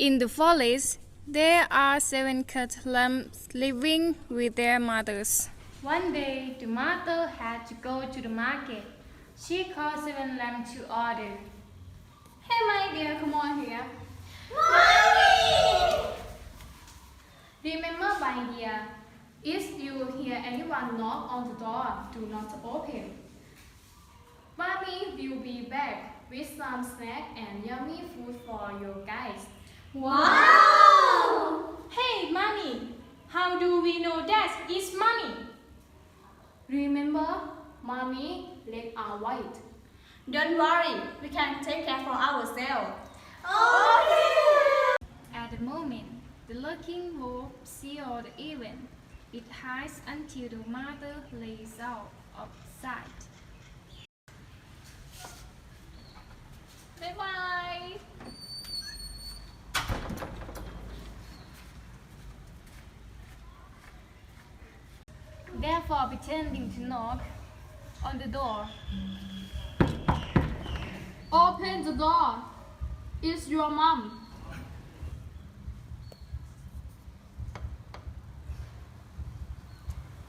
In the forest, there are 7 cat lambs living with their mothers. One day, the mother had to go to the market. She called 7 lambs to order. Hey, my dear, come on here. Mommy! Remember, my dear, if you hear anyone knock on the door, do not open. Mommy will be back with some snack and yummy food for you guys. Wow! Hey, Mommy, how do we know that it's Mommy? Remember, Mommy legs are white. Don't worry, we can take care for ourselves. Okay! At the moment, the lurking wolf sees all the event. It hides until the mother lays out of sight. Bye-bye! Therefore, pretending to knock on the door. Open the door. It's your mom.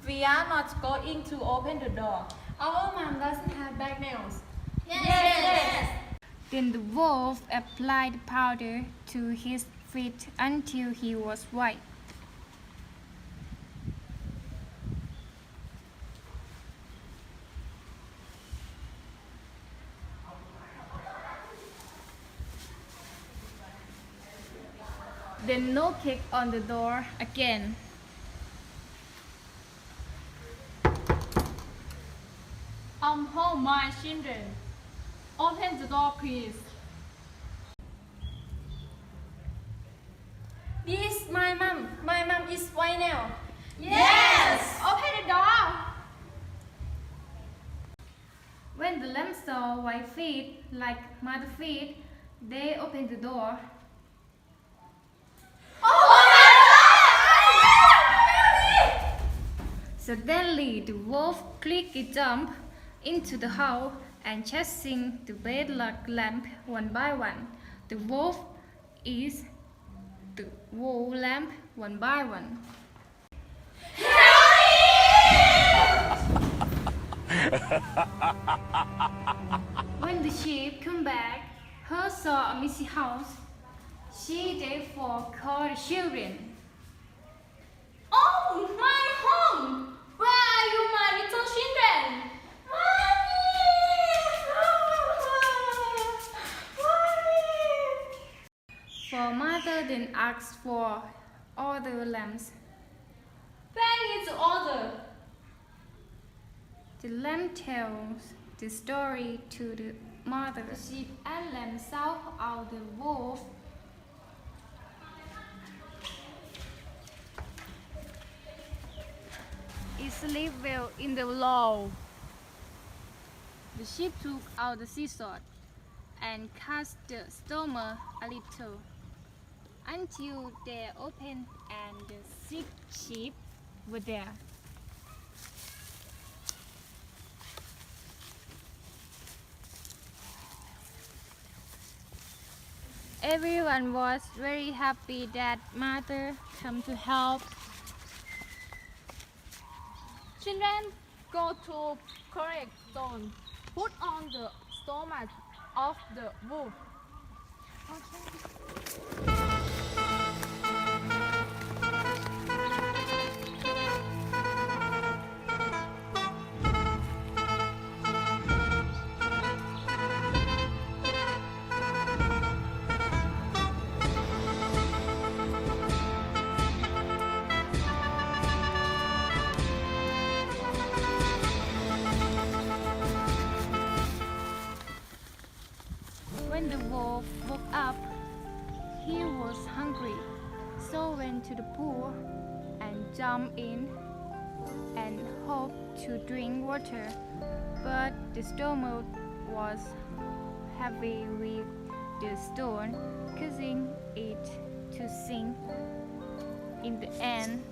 We are not going to open the door. Our mom doesn't have back nails. Yes. Then the wolf applied powder to his feet until he was white. Then no kick on the door again. I'm home, my children. Open the door, please. This is my mom. My mom is white now. Yes! Open the door. When the lamb saw white feet like mother feet, they opened the door. Suddenly, the wolf quickly jumped into the house and chasing the bad luck lamb one by one. The wolf is the wolf lamb one by one. When the sheep come back, her saw a messy house. She therefore called the children. Oh, my home. Where are you, my little children? For mother then asked for all the lambs. Where is the order? The lamb tells the story to the mother. The sheep and lamb saw out the wolf. It slept well in the low. The sheep took out the scissors and cut the stomach a little until they opened and the 6 sheep were there. Everyone was very happy that mother came to help. Children, go to correct stone. Put on the stomach of the wolf. When the wolf woke up, he was hungry, so went to the pool and jumped in and hoped to drink water, but the stomach was heavy with the stone, causing it to sink. In the end,